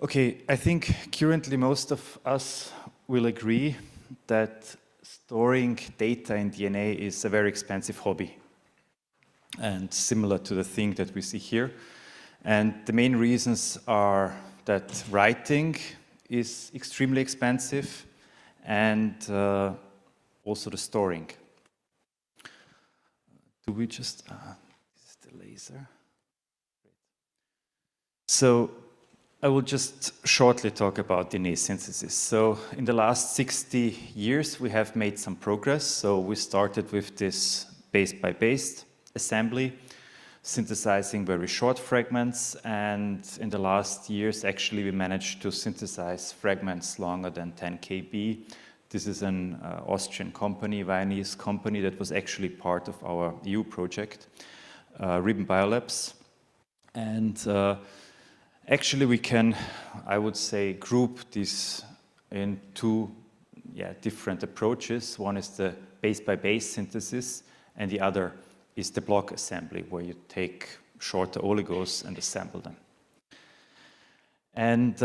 Okay, I think currently most of us will agree that storing data in DNA is a very expensive hobby and similar to the thing that we see here. And the main reasons are that writing is extremely expensive and also the storing. Do we just, this is the laser. So I will just shortly talk about DNA synthesis. So in the last 60 years, we have made some progress. So we started with this base-by-base assembly, synthesizing very short fragments. And in the last years, actually, we managed to synthesize fragments longer than 10 kb. This is an Austrian company, Viennese company, that was actually part of our EU project, Ribbon Biolabs. And actually, we can, I would say, group this in two different approaches. One is the base-by-base synthesis, and the other is the block assembly, where you take shorter oligos and assemble them. And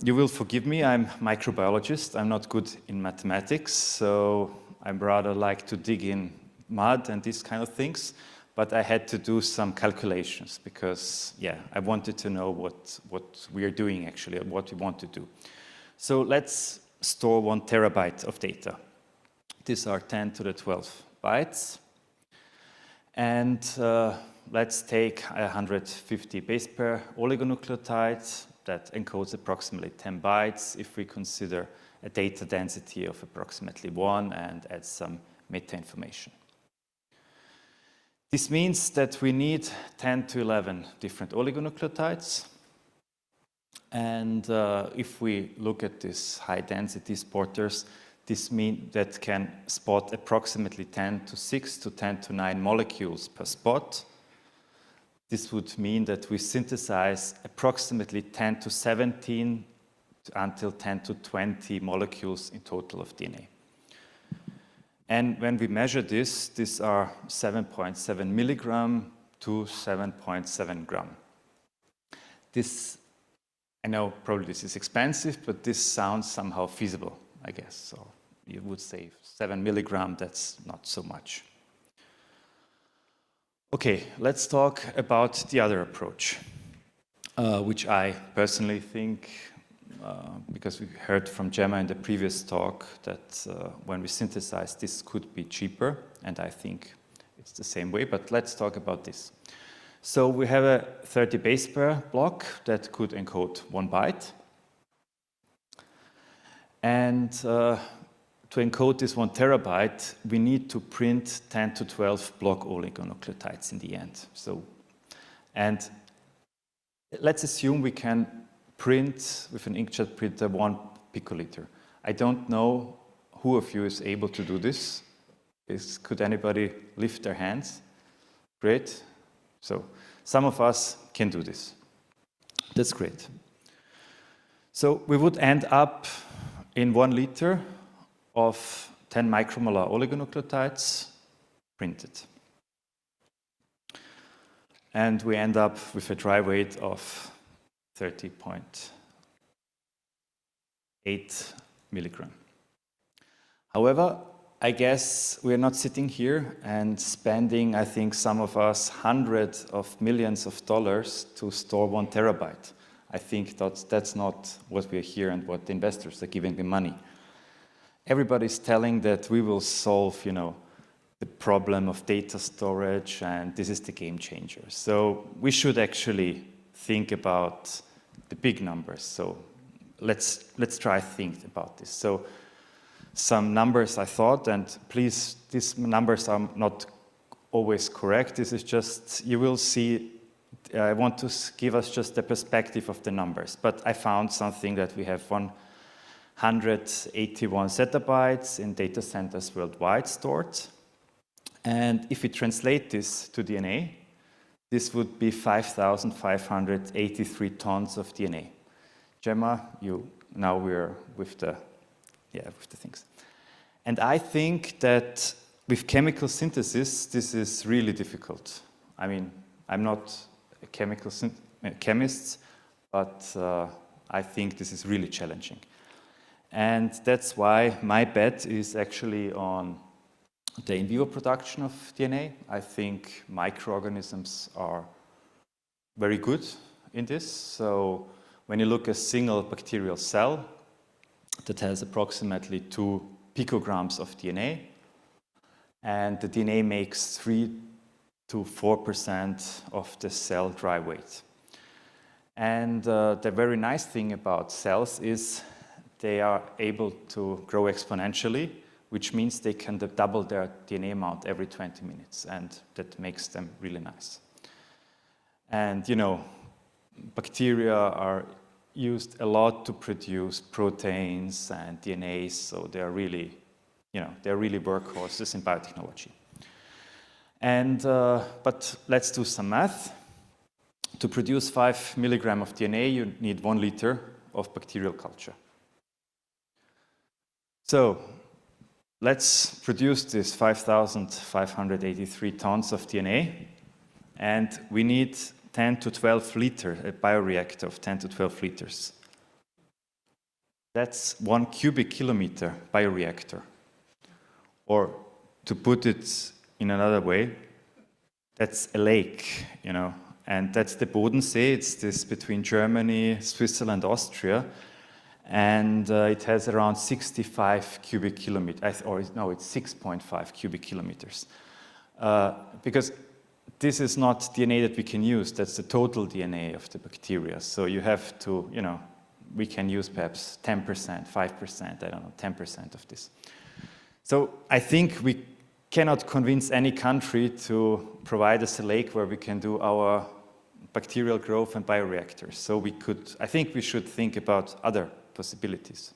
you will forgive me, I'm a microbiologist. I'm not good in mathematics, so I'm rather like to dig in mud and these kind of things. But I had to do some calculations because, I wanted to know what we are doing actually, what we want to do. So let's store 1 terabyte of data. These are 10 to the 12 bytes. And let's take 150 base pair oligonucleotides that encodes approximately 10 bytes if we consider a data density of approximately 1 and add some meta information. This means that we need 10 to 11 different oligonucleotides. And if we look at these high-density spotters, this means that can spot approximately 10 to 6 to 10 to 9 molecules per spot. This would mean that we synthesize approximately 10 to 17 until 10 to 20 molecules in total of DNA. And when we measure this, these are 7.7 milligram to 7.7 gram. This, I know probably this is expensive, but this sounds somehow feasible, I guess. So you would say 7 milligram, that's not so much. Okay, let's talk about the other approach, which I personally think, because we heard from Gemma in the previous talk that when we synthesize, this could be cheaper, and I think it's the same way, but let's talk about this. So we have a 30 base pair block that could encode 1 byte. And to encode this 1 terabyte, we need to print 10 to 12 block oligonucleotides in the end. And let's assume we can print with an inkjet printer 1 picoliter. I don't know who of you is able to do this. Could anybody lift their hands? Great. So some of us can do this. That's great. So we would end up in 1 liter of 10 micromolar oligonucleotides printed. And we end up with a dry weight of 30.8 milligram. However, I guess we're not sitting here and spending, I think some of us, hundreds of millions of dollars to store 1 terabyte. I think that's not what we're here and what the investors are giving the money. Everybody's telling that we will solve, the problem of data storage, and this is the game changer. So we should actually think about the big numbers. So let's try to think about this. So some numbers I thought, and please, these numbers are not always correct. This is just, you will see, I want to give us just a perspective of the numbers. But I found something that we have 181 zettabytes in data centers worldwide stored. And if we translate this to DNA, this would be 5,583 tons of DNA. Gemma, now we're with the things. And I think that with chemical synthesis, this is really difficult. I mean, I'm not a chemist, but I think this is really challenging. And that's why my bet is actually on the in vivo production of DNA. I think microorganisms are very good in this. So when you look at a single bacterial cell that has approximately 2 picograms of DNA, and the DNA makes 3 to 4% of the cell dry weight. And the very nice thing about cells is they are able to grow exponentially, which means they can double their DNA amount every 20 minutes, and that makes them really nice. And you know, bacteria are used a lot to produce proteins and DNAs, so they're really, you know, they're really workhorses in biotechnology. And but let's do some math. To produce 5 milligrams of DNA, you need 1 liter of bacterial culture. So let's produce this 5,583 tons of DNA, and we need 10 to 12 liters, a bioreactor of 10 to 12 liters. That's 1 cubic kilometer bioreactor. Or to put it in another way, that's a lake, you know, and that's the Bodensee. It's this between Germany, Switzerland, Austria, and it has around 65 cubic kilometers, or no, it's 6.5 cubic kilometers. Because this is not DNA that we can use, that's the total DNA of the bacteria. So you have to, you know, we can use perhaps 10%, 5%, I don't know, 10% of this. So I think we cannot convince any country to provide us a lake where we can do our bacterial growth and bioreactors. So we could, I think we should think about other possibilities.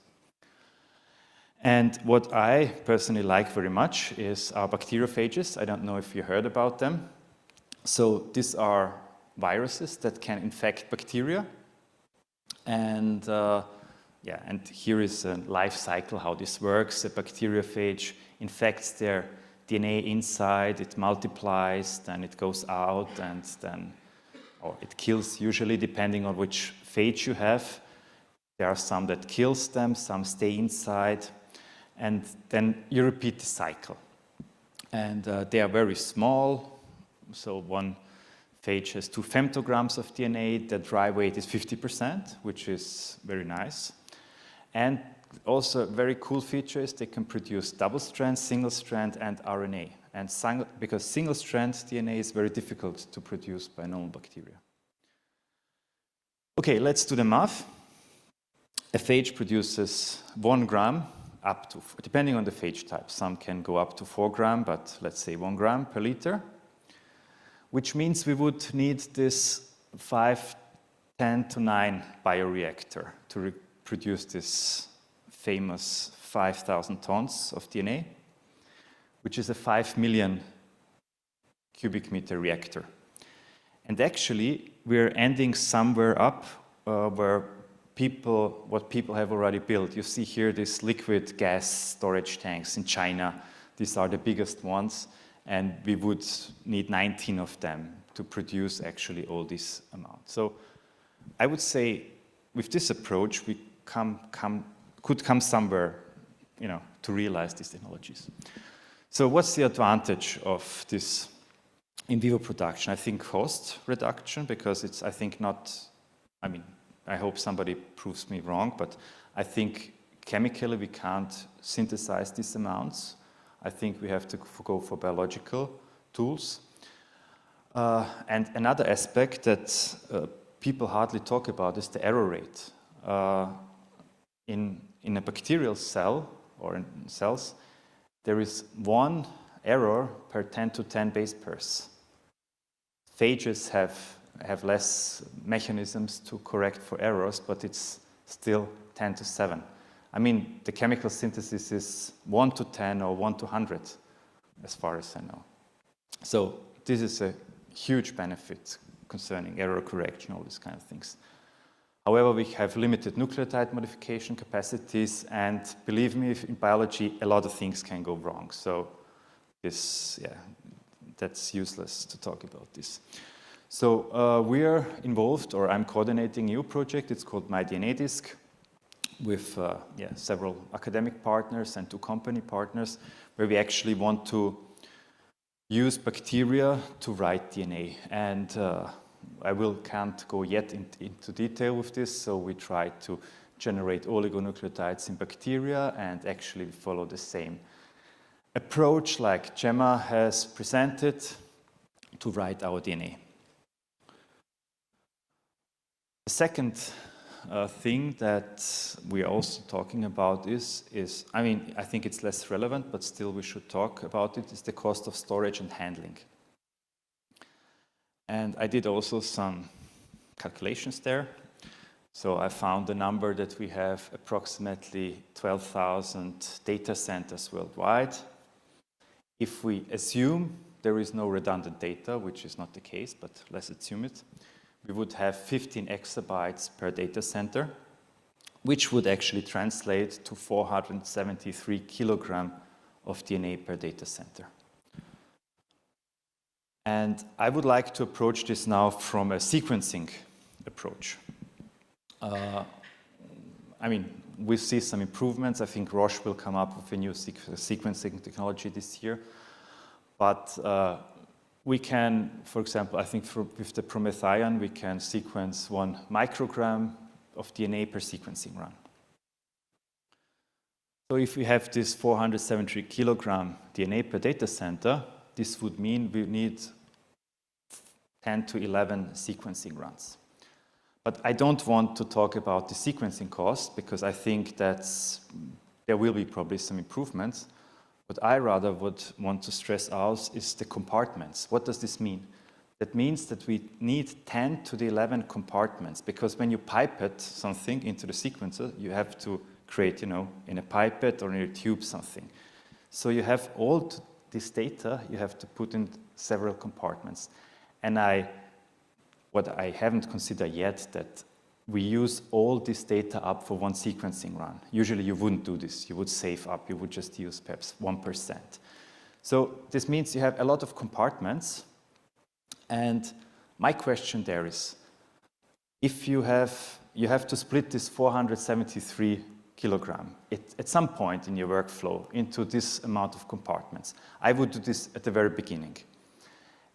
And what I personally like very much is our bacteriophages. I don't know if you heard about them. So these are viruses that can infect bacteria. And yeah, and here is a life cycle, how this works. A bacteriophage infects their DNA inside, it multiplies, then it goes out, and then, or it kills usually, depending on which phage you have. There are some that kills them, some stay inside, and then you repeat the cycle. And they are very small, so one phage has 2 femtograms of DNA, the dry weight is 50%, which is very nice. And also a very cool feature is they can produce double-strand, single-strand, and RNA. And because single-strand DNA is very difficult to produce by normal bacteria. Okay, let's do the math. A phage produces 1 gram up to, depending on the phage type, some can go up to 4 grams, but let's say 1 gram per liter, which means we would need this 5×10⁹ bioreactor to produce this famous 5,000 tons of DNA, which is a 5 million cubic meter reactor. And actually, we're ending somewhere up where what people have already built. You see here these liquid gas storage tanks in China. These are the biggest ones, and we would need 19 of them to produce actually all this amount. So I would say with this approach, we could come somewhere, you know, to realize these technologies. So what's the advantage of this in vivo production? I think cost reduction, because it's, I think not, I mean, I hope somebody proves me wrong, but I think chemically we can't synthesize these amounts. I think we have to go for biological tools. And another aspect that people hardly talk about is the error rate. In a bacterial cell, or in cells, there is 1 error per 10 to 10 base pairs. Phages have less mechanisms to correct for errors, but it's still 10 to 7. I mean, the chemical synthesis is 1 to 10 or 1 to 100, as far as I know. So this is a huge benefit concerning error correction, all these kind of things. However, we have limited nucleotide modification capacities, and believe me, in biology, a lot of things can go wrong. So this, yeah, that's useless to talk about this. So we are involved, or I'm coordinating a new project. It's called MI DNA DSC, with several academic partners and 2 company partners, where we actually want to use bacteria to write DNA. And I can't go yet into detail with this, so we try to generate oligonucleotides in bacteria and actually follow the same approach like Gemma has presented to write our DNA. The second thing that we are also talking about is, I mean, I think it's less relevant, but still we should talk about it, is the cost of storage and handling. And I did also some calculations there. So I found the number that we have approximately 12,000 data centers worldwide. If we assume there is no redundant data, which is not the case, but let's assume it, we would have 15 exabytes per data center, which would actually translate to 473 kilograms of DNA per data center. And I would like to approach this now from a sequencing approach. I mean, we see some improvements. I think Roche will come up with a new sequencing technology this year. But we can, for example, I think with the PromethION, we can sequence 1 microgram of DNA per sequencing run. So if we have this 473 kilogram DNA per data center, this would mean we need 10 to 11 sequencing runs. But I don't want to talk about the sequencing cost, because I think there will be probably some improvements. What I rather would want to stress out is the compartments. What does this mean? That means that we need 10 to the 11 compartments, because when you pipette something into the sequencer, you have to create, in a pipette or in a tube something. So you have all this data, you have to put in several compartments. And what I haven't considered yet, that we use all this data up for 1 sequencing run. Usually you wouldn't do this. You would save up. You would just use perhaps 1%. So this means you have a lot of compartments. And my question there is, if you have to split this 473 kilogram at some point in your workflow into this amount of compartments. I would do this at the very beginning.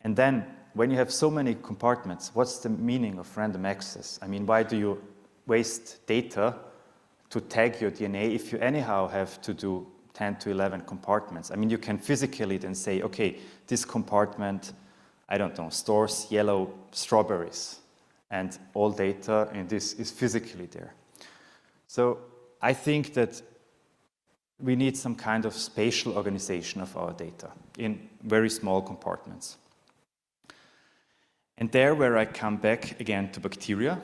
And then when you have so many compartments, what's the meaning of random access? I mean, why do you waste data to tag your DNA if you anyhow have to do 10 to 11 compartments? I mean, you can physically then say, okay, this compartment, I don't know, stores yellow strawberries, and all data in this is physically there. So I think that we need some kind of spatial organization of our data in very small compartments. And there where I come back again to bacteria,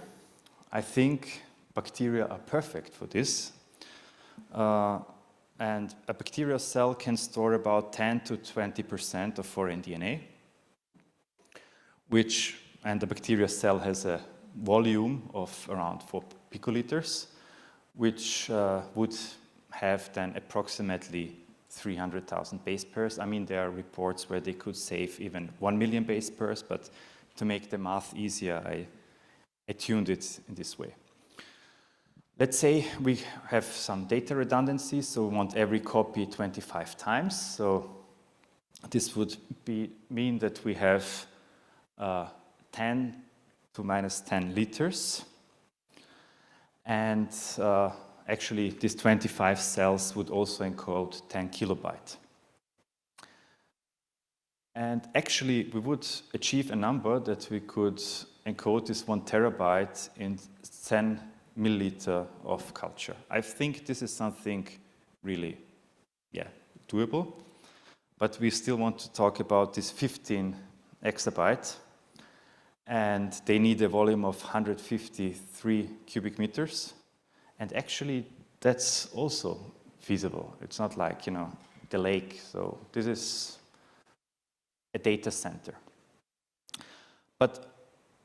I think bacteria are perfect for this. And a bacterial cell can store about 10 to 20% of foreign DNA, and the bacterial cell has a volume of around 4 picoliters, which would have then approximately 300,000 base pairs. I mean, there are reports where they could save even 1 million base pairs, but to make the math easier, I tuned it in this way. Let's say we have some data redundancy, so we want every copy 25 times. So this would mean that we have 10 to minus 10 liters. And actually, these 25 cells would also encode 10 kilobytes. And actually, we would achieve a number that we could encode this 1 terabyte in 10 milliliter of culture. I think this is something really, doable. But we still want to talk about this 15 exabyte. And they need a volume of 153 cubic meters. And actually, that's also feasible. It's not like, the lake. So this is a data center. But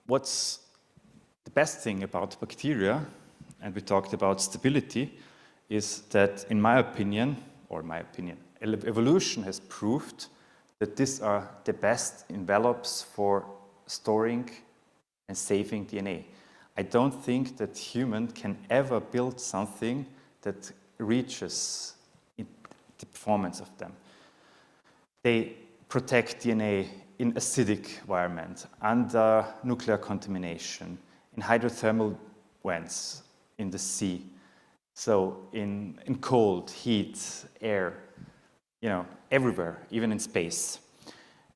what's the best thing about bacteria, and we talked about stability, is that in my opinion, evolution has proved that these are the best envelopes for storing and saving DNA. I don't think that human can ever build something that reaches the performance of them. They protect DNA in acidic environment, under nuclear contamination, in hydrothermal vents, in the sea, so in cold, heat, air, you know, everywhere, even in space.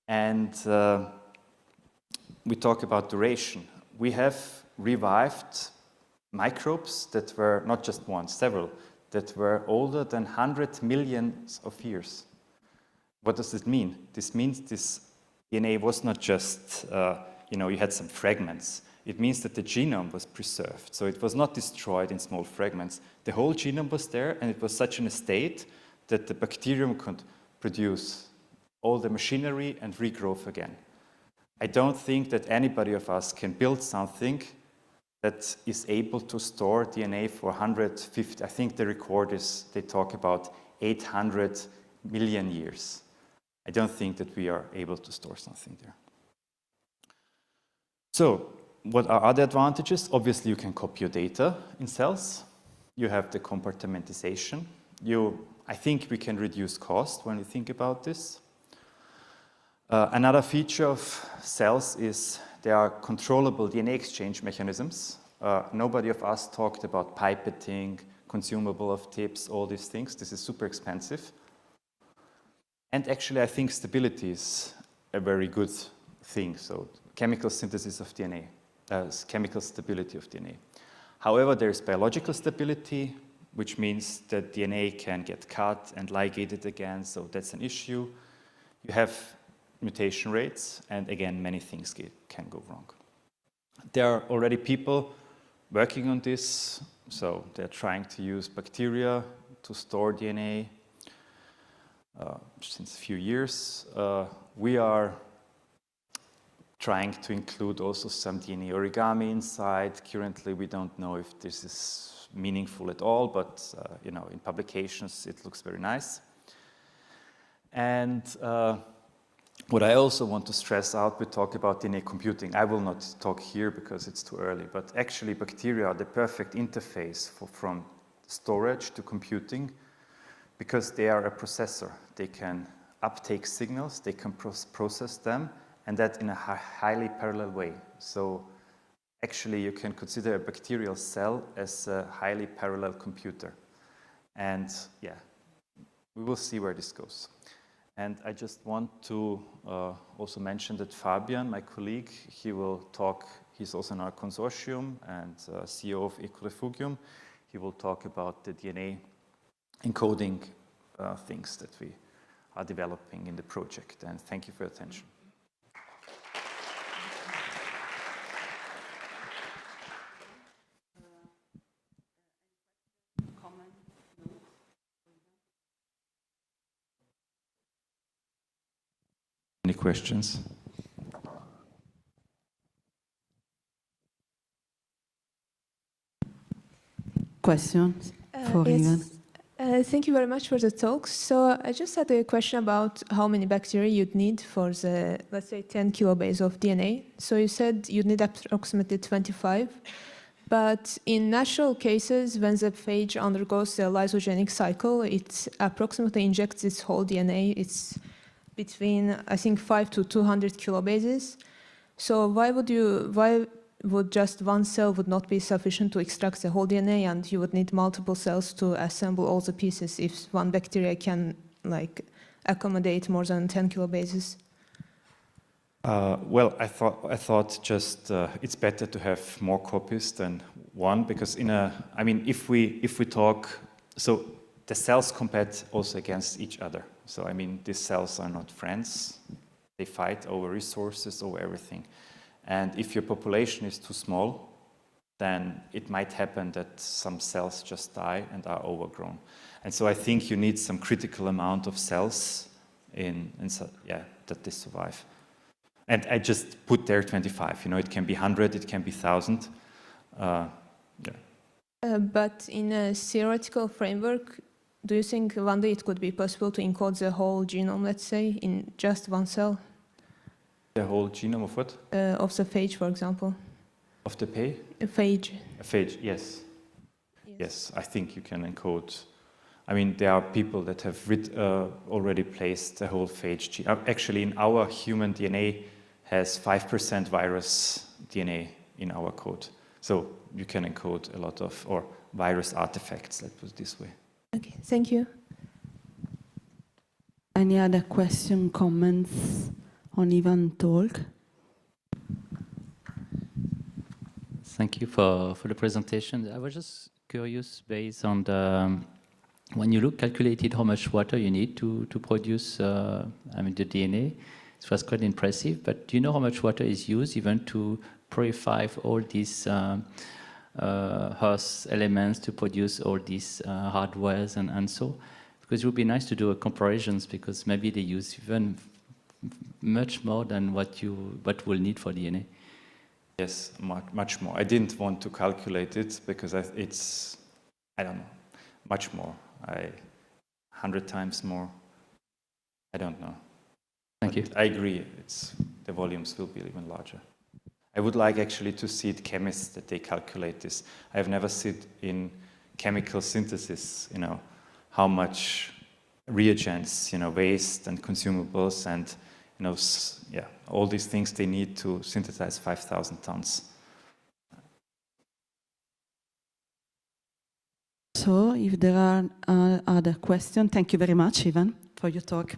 And we talk about duration. We have revived microbes that were not just one, several, that were older than 100 million years. What does it mean? This means this DNA was not just, you know, you had some fragments. It means that the genome was preserved. So it was not destroyed in small fragments. The whole genome was there, and it was such in a state that the bacterium could produce all the machinery and regrowth again. I don't think that anybody of us can build something that is able to store DNA for 150, I think the record is, they talk about 800 million years. I don't think that we are able to store something there. So, what are other advantages? Obviously, you can copy your data in cells. You have the compartmentalization. I think we can reduce cost when we think about this. Another feature of cells is there are controllable DNA exchange mechanisms. Nobody of us talked about pipetting, consumable of tips, all these things. This is super expensive. And actually, I think stability is a very good thing. So chemical synthesis of DNA, chemical stability of DNA. However, there is biological stability, which means that DNA can get cut and ligated again, so that's an issue. You have mutation rates, and again, many things can go wrong. There are already people working on this, so they're trying to use bacteria to store DNA since a few years. We are trying to include also some DNA origami inside. Currently, we don't know if this is meaningful at all, but you know, in publications, it looks very nice. And what I also want to stress out, we talk about DNA computing. I will not talk here because it's too early, but actually bacteria are the perfect interface from storage to computing because they are a processor. They can uptake signals, they can process them, and that in a highly parallel way. So actually you can consider a bacterial cell as a highly parallel computer. And yeah, we will see where this goes. And I just want to also mention that Fabian, my colleague, he will talk, he's also in our consortium and CEO of Ecorefugium. He will talk about the DNA encoding things that we are developing in the project. And thank you for your attention. Any questions? Questions for Ivan? Thank you very much for the talk. So I just had a question about how many bacteria you'd need for the, let's say, 10 kilobase of DNA. So you said you'd need approximately 25. But in natural cases, when the phage undergoes the lysogenic cycle, it approximately injects its whole DNA. It's between, I think, 5 to 200 kilobases. So why would just one cell would not be sufficient to extract the whole DNA, and you would need multiple cells to assemble all the pieces if one bacteria can like accommodate more than 10 kilobases? Well, I thought just it's better to have more copies than one, because I mean, if we talk, so the cells compete also against each other. So I mean, these cells are not friends. They fight over resources, over everything. And if your population is too small, then it might happen that some cells just die and are overgrown. And so I think you need some critical amount of cells that they survive. And I just put there 25. You know, it can be 100, it can be 1,000. But in a theoretical framework, do you think one day it could be possible to encode the whole genome, let's say, in just one cell? The whole genome of what? Of the phage, for example. Of the pay? A phage. A phage, yes. Yes, I think you can encode. I mean, there are people that have already placed the whole phage gene. Actually, in our human DNA has 5% virus DNA in our code. So you can encode a lot of, or virus artifacts, let's put it this way. Okay, thank you. Any other question, comments on Ivan's talk? Thank you for the presentation. I was just curious, based on the, when you calculated how much water you need to produce the DNA, it was quite impressive, but do you know how much water is used even to purify all these host elements to produce all these hardwares and so? Because it would be nice to do a comparisons, because maybe they use even much more than what we'll need for DNA. Yes, much more. I didn't want to calculate it because it's, I don't know, much more. 100 times more. I don't know. Thank you. I agree. The volumes will be even larger. I would like actually to see the chemists that they calculate this. I have never seen in chemical synthesis, how much reagents, waste and consumables and, all these things they need to synthesize 5,000 tons. So, if there are other questions, thank you very much, Ivan, for your talk.